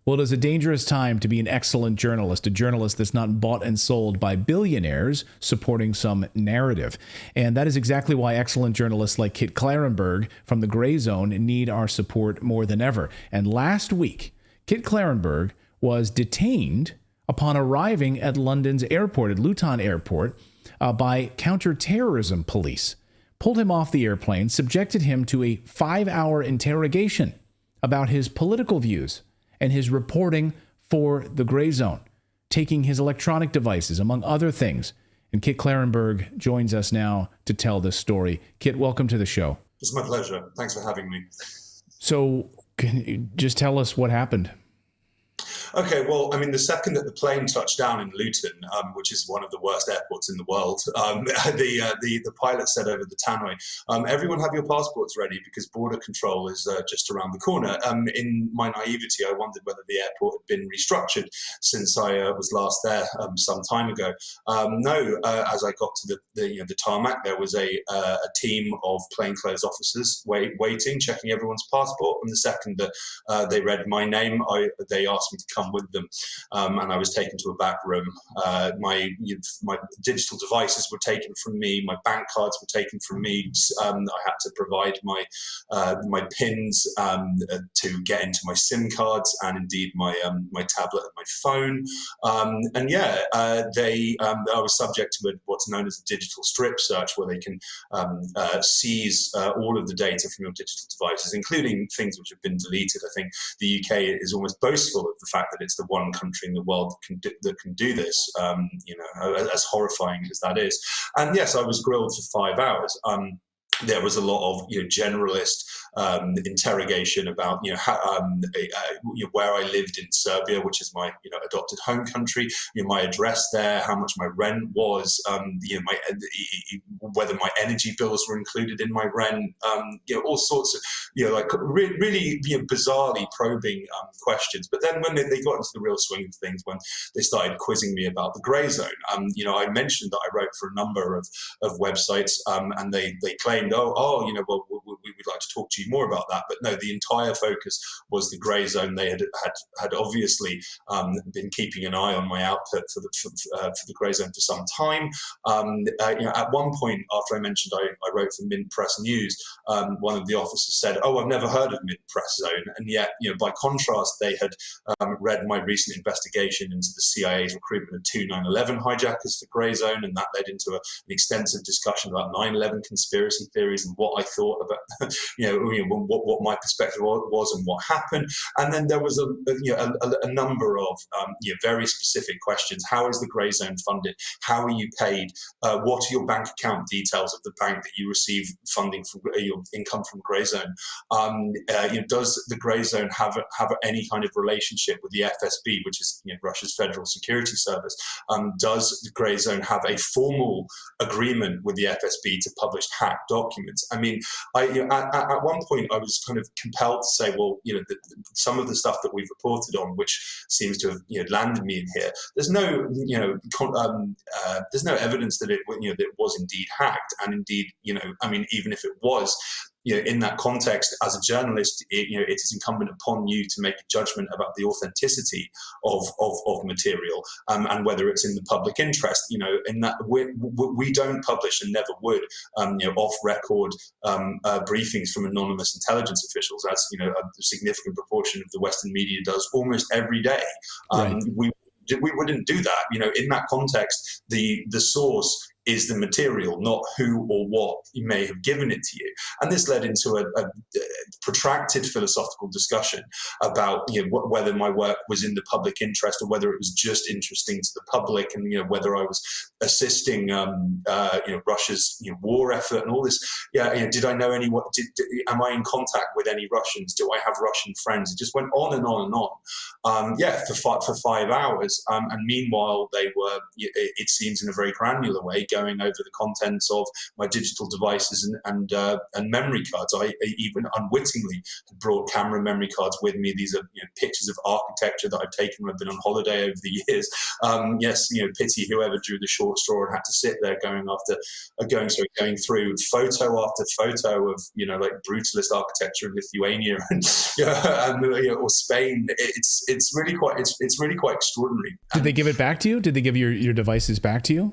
Well, it is a dangerous time to be an excellent journalist, a journalist that's not bought and sold by billionaires supporting some narrative. And that is exactly why excellent journalists like Kit Klarenberg from the Grayzone need our support more than ever. And last week, Kit Klarenberg was detained upon arriving at London's airport, at Luton Airport, by counterterrorism police. Pulled him off the airplane, subjected him to a 5-hour interrogation about his political views and his reporting for the Grayzone, taking his electronic devices, among other things. And Kit Klarenberg joins us now to tell this story. Kit, welcome to the show. It's my pleasure. Thanks for having me. So can you just tell us what happened? Okay, well, I mean, the second that the plane touched down in Luton, which is one of the worst airports in the world, the pilot said over the tannoy, everyone have your passports ready because border control is just around the corner. In my naivety, I wondered whether the airport had been restructured since I was last there some time ago. No, as I got to the tarmac, there was a team of plainclothes officers waiting, checking everyone's passport. And the second that they read my name, they asked me to come with them, and I was taken to a back room. My digital devices were taken from me. My bank cards were taken from me. I had to provide my pins to get into my SIM cards, and indeed my tablet and my phone. I was subject to what's known as a digital strip search, where they can seize all of the data from your digital devices, including things which have been deleted. I think the UK is almost boastful of the fact that it's the one country in the world that can do this, as horrifying as that is. And yes, I was grilled for 5 hours. There was a lot of generalist interrogation about where I lived in Serbia, which is my adopted home country, my address there, how much my rent was, whether my energy bills were included in my rent, all sorts of really bizarrely probing questions. But then when they got into the real swing of things, when they started quizzing me about the Grayzone, I mentioned that I wrote for a number of websites, and they claimed, we'd like to talk to you more about that. But no, the entire focus was the Grayzone. They had obviously been keeping an eye on my output for the Grayzone for some time. At one point, after I mentioned I wrote for Mint Press News, one of the officers said, "Oh, I've never heard of Mint Press Zone," and yet, by contrast, they had read my recent investigation into the CIA's recruitment of 2 9/11 hijackers for Grayzone, and that led into an extensive discussion about 9/11 conspiracy theories and what I thought about, what my perspective was and what happened. And then there was a number of very specific questions. How is the Grayzone funded? How are you paid? What are your bank account details of the bank that you receive funding from your income from Grayzone? Does the Grayzone have any kind of relationship with the FSB, which is Russia's Federal Security Service? Does the Grayzone have a formal agreement with the FSB to publish hacked documents? I mean, at one point I was kind of compelled to say, well, some of the stuff that we've reported on, which seems to have landed me in here, there's no there's no evidence that it was indeed hacked, and indeed even if it was, in that context, as a journalist, it is incumbent upon you to make a judgment about the authenticity of material, and whether it's in the public interest. In that we don't publish and never would, off-record briefings from anonymous intelligence officials, as a significant proportion of the Western media does almost every day. Right. We wouldn't do that. In that context, the source is the material, not who or what may have given it to you. And this led into a protracted philosophical discussion about whether my work was in the public interest or whether it was just interesting to the public, and whether I was assisting Russia's war effort and all this. Did I know anyone? Am I in contact with any Russians? Do I have Russian friends? It just went on and on and on. For 5 hours. And meanwhile, they were, it seems in a very granular way, going over the contents of my digital devices and memory cards. I even unwittingly brought camera memory cards with me. These are pictures of architecture that I've taken when I've been on holiday over the years. Yes, pity whoever drew the short straw and had to sit there going through photo after photo of like brutalist architecture in Lithuania or Spain. It's really quite extraordinary. Did they give it back to you? Did they give your devices back to you?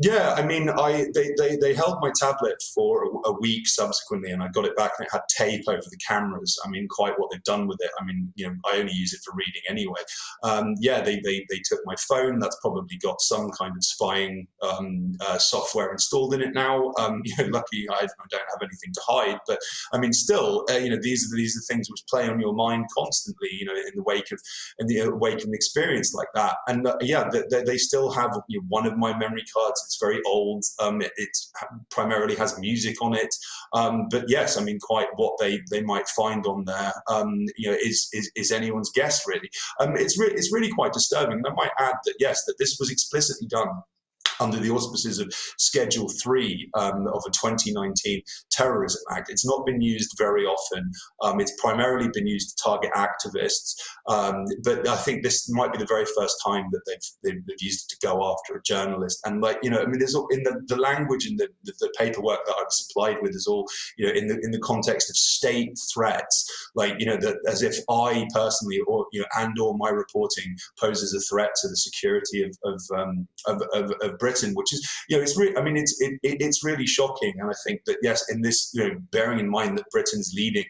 Yeah, I mean, they held my tablet for a week subsequently, and I got it back, and it had tape over the cameras. I mean, quite what they've done with it. I mean, I only use it for reading anyway. They took my phone. That's probably got some kind of spying software installed in it now. Lucky I don't have anything to hide, but I mean, still, these are things which play on your mind constantly. In the wake of an experience like that, and they still have one of my memory cards. It's very old. It primarily has music on it. But yes, I mean, quite what they might find on there, is anyone's guess, really. It's really quite disturbing. And I might add that, yes, that this was explicitly done under the auspices of Schedule 3 of a 2019 Terrorism Act. It's not been used very often. It's primarily been used to target activists. But I think this might be the very first time that they've used it to go after a journalist. And there's all, in the language in the paperwork that I've supplied with is all, in the context of state threats, that as if I personally or my reporting poses a threat to the security of Britain, which is, it's really shocking. And I think that, yes, in this, bearing in mind that Britain's leading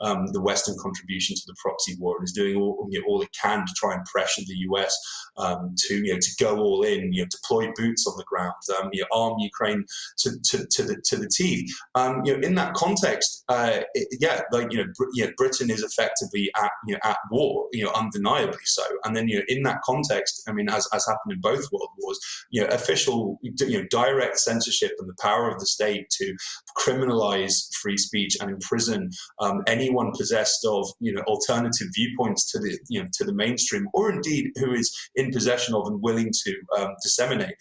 the Western contribution to the proxy war and is doing all it can to try and pressure the US to go all in, deploy boots on the ground, arm Ukraine to the teeth. In that context, Britain is effectively at war, undeniably so. And then, in that context, I mean, as happened in both world wars, official, direct censorship and the power of the state to criminalize free speech and imprison anyone possessed of, alternative viewpoints to the mainstream, or indeed who is in possession of and willing to disseminate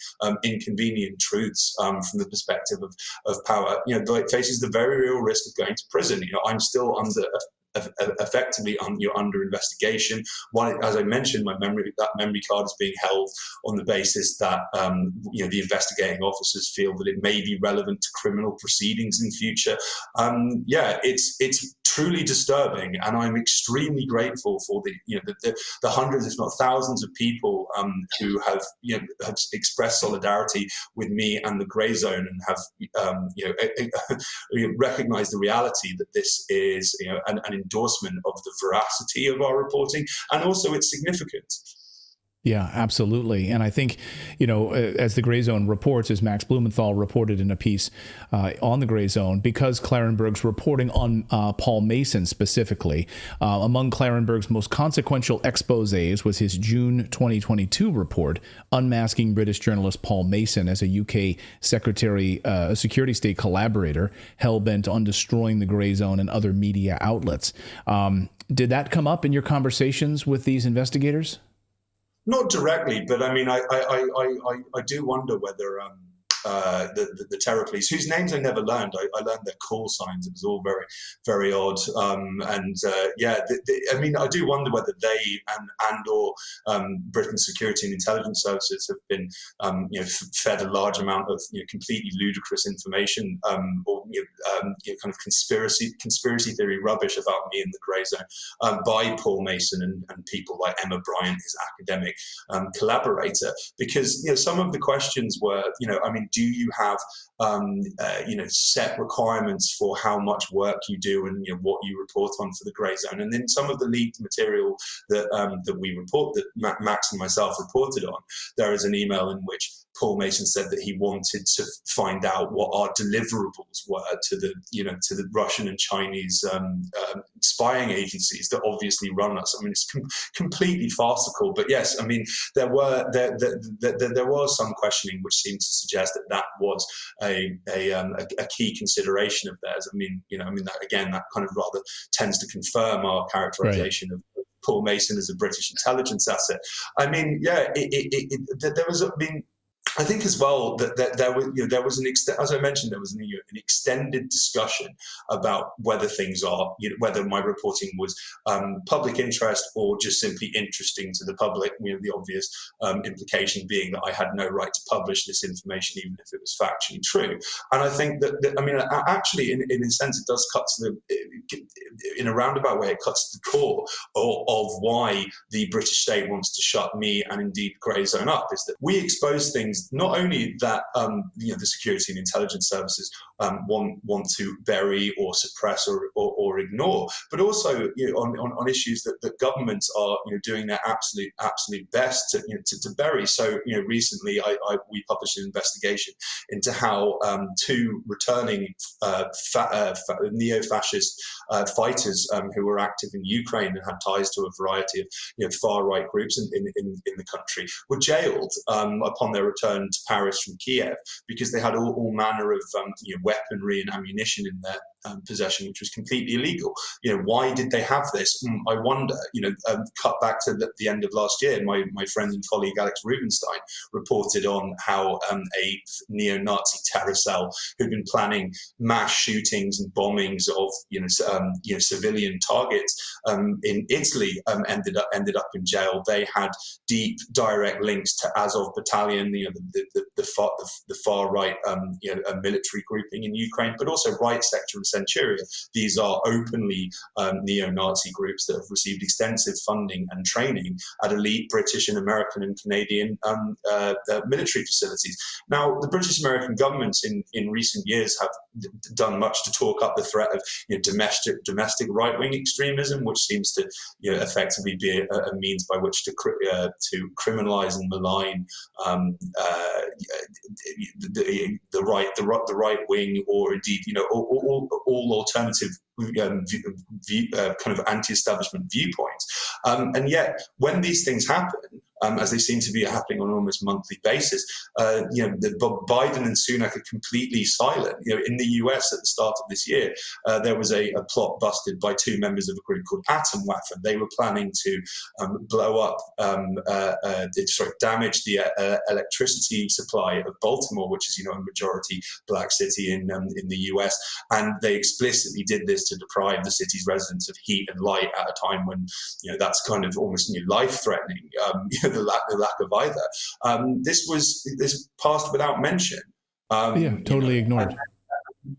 inconvenient truths from the perspective of power, faces the very real risk of going to prison. I'm still effectively under investigation. One, as I mentioned, that memory card is being held on the basis that the investigating officers feel that it may be relevant to criminal proceedings in future. It's truly disturbing, and I'm extremely grateful for the hundreds, if not thousands, of people who have expressed solidarity with me and the Grayzone and have recognized the reality that this is an endorsement of the veracity of our reporting and also its significance. Yeah, absolutely. And I think, as the Grayzone reports, as Max Blumenthal reported in a piece on the Grayzone, because Klarenberg's reporting on Paul Mason specifically, among Klarenberg's most consequential exposés was his June 2022 report unmasking British journalist Paul Mason as a UK security state collaborator hell-bent on destroying the Grayzone and other media outlets. Did that come up in your conversations with these investigators? Not directly, but I mean, I do wonder whether the terror police, whose names I never learned, I learned their call signs. It was all very, very odd. I mean, I do wonder whether they or Britain's security and intelligence services have been, fed a large amount of completely ludicrous information or kind of conspiracy theory rubbish about me in the Grayzone by Paul Mason and people like Emma Bryant, his academic collaborator. Because some of the questions were, I mean, do you have set requirements for how much work you do and what you report on for the Grayzone? And then some of the leaked material that we report, that Max and myself reported on, there is an email in which Paul Mason said that he wanted to find out what our deliverables were to the Russian and Chinese spying agencies that obviously run us. I mean, it's completely farcical. But yes, I mean, there was some questioning which seemed to suggest that was a key consideration of theirs. I mean, that kind of rather tends to confirm our characterization of Paul Mason as a British intelligence asset. I mean, there was. I think as well that there was as I mentioned, there was an extended discussion about whether things are, whether my reporting was public interest or just simply interesting to the public. The obvious implication being that I had no right to publish this information, even if it was factually true. And I think that actually, in a sense, it does cut to in a roundabout way, it cuts to the core of why the British state wants to shut me and indeed Grayzone up. Is that we expose things not only that the security and intelligence services want to bury or suppress or ignore, but also on issues that governments are doing their absolute best to bury. So recently we published an investigation into how two returning neo-fascist fighters who were active in Ukraine and had ties to a variety of far right groups in the country were jailed upon their return to Paris from Kiev because they had all manner of weaponry and ammunition in their possession, which was completely illegal. Why did they have this? I wonder. Cut back to the end of last year, my friend and colleague Alex Rubinstein reported on how a neo-Nazi terror cell who'd been planning mass shootings and bombings of civilian targets in Italy ended up in jail. They had deep direct links to Azov Battalion, the far right military grouping in Ukraine, but also Right Sector and Centuria. These are openly neo-Nazi groups that have received extensive funding and training at elite British and American and Canadian military facilities. Now, the British American governments in recent years have done much to talk up the threat of domestic right-wing extremism, which seems to effectively be a means by which to criminalize and malign the right wing, or indeed all alternative kind of anti-establishment viewpoints. And yet, when these things happen, as they seem to be happening on an almost monthly basis, Biden and Sunak are completely silent. In the US at the start of this year, there was a plot busted by two members of a group called Atomwaffen. They were planning to blow up, damage the electricity supply of Baltimore, which is a majority black city in the US, and they explicitly did this to deprive the city's residents of heat and light at a time when that's kind of almost life-threatening. The lack of either. This passed without mention. Totally ignored.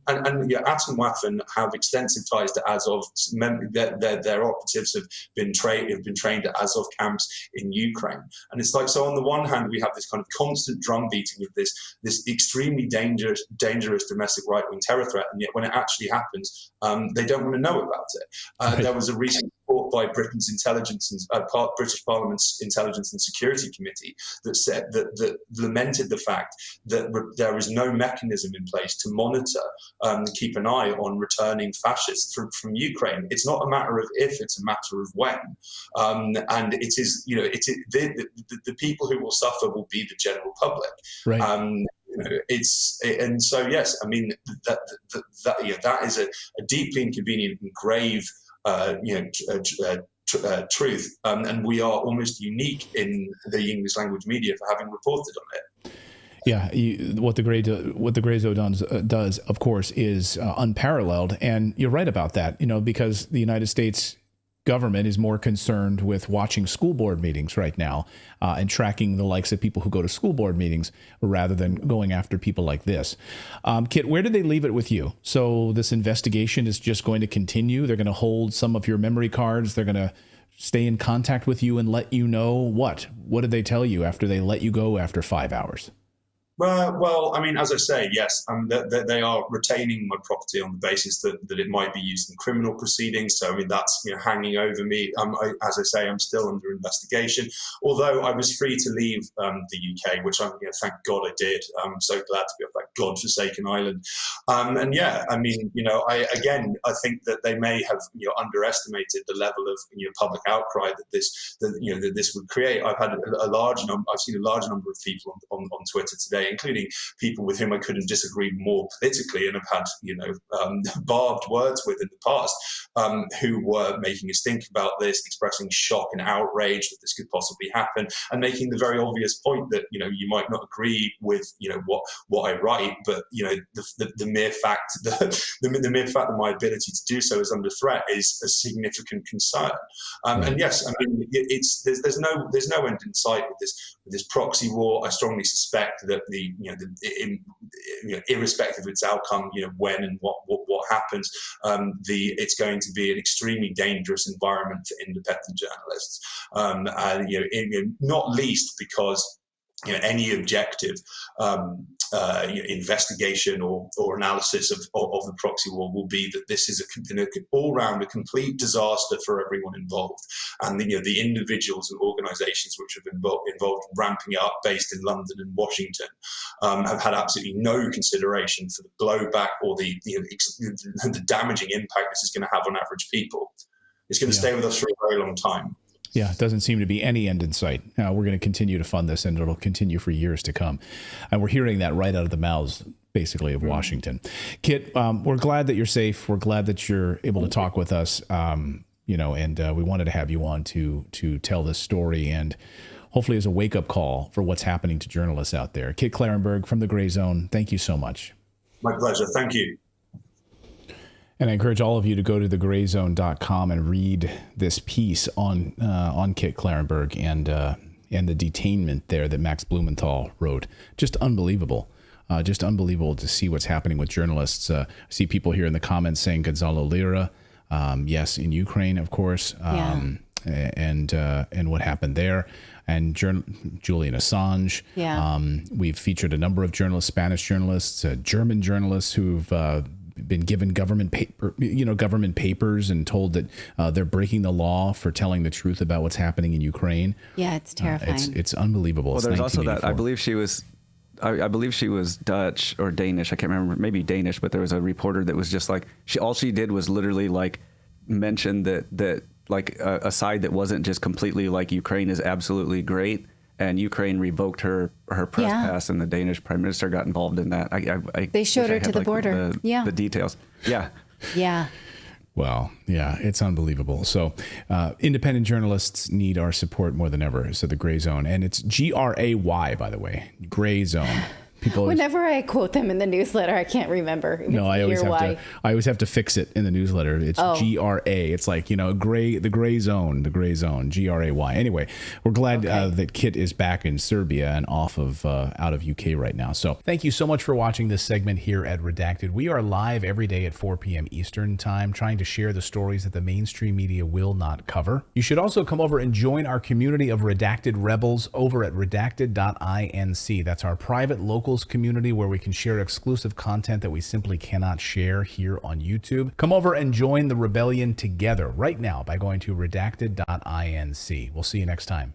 And Atomwaffen have extensive ties to Azov. Their operatives have been trained at Azov camps in Ukraine. And it's like, so on the one hand, we have this kind of constant drumbeating of this extremely dangerous domestic right-wing terror threat, and yet when it actually happens, they don't want to know about it. Right. There was a recent report by Britain's British Parliament's Intelligence and Security Committee that said that lamented the fact that there is no mechanism in place to monitor, keep an eye on returning fascists from Ukraine. It's not a matter of if, it's a matter of when. And it is, the people who will suffer will be the general public. Right. And so yes, I mean that is a deeply inconvenient and grave truth, and we are almost unique in the English language media for having reported on it. Yeah, what the Grayzone does, of course, is unparalleled, and you're right about that. Because the United States government is more concerned with watching school board meetings right now and tracking the likes of people who go to school board meetings rather than going after people like this. Kit, where did they leave it with you? So this investigation is just going to continue. They're going to hold some of your memory cards. They're going to stay in contact with you and let you know what? What did they tell you after they let you go after 5 hours? Well, I mean, as I say, yes, they are retaining my property on the basis that it might be used in criminal proceedings. So, I mean, that's hanging over me. As I say, I'm still under investigation. Although I was free to leave the UK, which thank God I did. I'm so glad to be off that godforsaken island. And yeah, I mean, I think that they may have underestimated the level of public outcry that this would create. I've seen a large number of people on Twitter today including people with whom I couldn't disagree more politically and have had, barbed words with in the past, who were making us think about this, expressing shock and outrage that this could possibly happen, and making the very obvious point that, you might not agree with, what I write, but, the mere fact that the mere fact that my ability to do so is under threat is a significant concern. Right. And yes, I mean, there's no end in sight with this proxy war. I strongly suspect that irrespective of its outcome, when and what happens, it's going to be an extremely dangerous environment for independent journalists, not least because any objective investigation or analysis of the proxy war will be that this is all round a complete disaster for everyone involved, and the individuals and organisations which have been involved in ramping it up, based in London and Washington, have had absolutely no consideration for the blowback or the damaging impact this is going to have on average people. It's going to stay with us for a very long time. Yeah, it doesn't seem to be any end in sight. We're going to continue to fund this, and it'll continue for years to come. And we're hearing that right out of the mouths, basically, of Washington. Kit, we're glad that you're safe. We're glad that you're able to talk with us. And we wanted to have you on to tell this story, and hopefully as a wake-up call for what's happening to journalists out there. Kit Klarenberg from the Grayzone, thank you so much. My pleasure. Thank you. And I encourage all of you to go to thegrayzone.com and read this piece on Kit Klarenberg and the detainment there that Max Blumenthal wrote. Just unbelievable. Just unbelievable to see what's happening with journalists. I see people here in the comments saying Gonzalo Lira. Yes, in Ukraine, of course. And what happened there. And Julian Assange. Yeah. We've featured a number of journalists, Spanish journalists, German journalists who've been given government papers and told that they're breaking the law for telling the truth about what's happening in Ukraine. Yeah, it's terrifying. It's unbelievable. Well, there's also that I believe she was Dutch or Danish. I can't remember, maybe Danish, but there was a reporter that was just like, all she did was literally like mention that like a side that wasn't just completely like Ukraine is absolutely great. And Ukraine revoked her press pass, and the Danish prime minister got involved in that. They showed her to the border. The details. Yeah. Yeah. Well, yeah, it's unbelievable. So independent journalists need our support more than ever. So the Grayzone, and it's Gray, by the way, Grayzone. People Whenever I quote them in the newsletter, I can't remember. No, I always have to fix it in the newsletter. It's GRA. It's like, the Grayzone, GRAY. Anyway, we're glad that Kit is back in Serbia and out of UK right now. So thank you so much for watching this segment here at Redacted. We are live every day at 4 p.m. Eastern time, trying to share the stories that the mainstream media will not cover. You should also come over and join our community of Redacted Rebels over at redacted.inc. That's our private local community where we can share exclusive content that we simply cannot share here on YouTube. Come over and join the rebellion together right now by going to redacted.inc. We'll see you next time.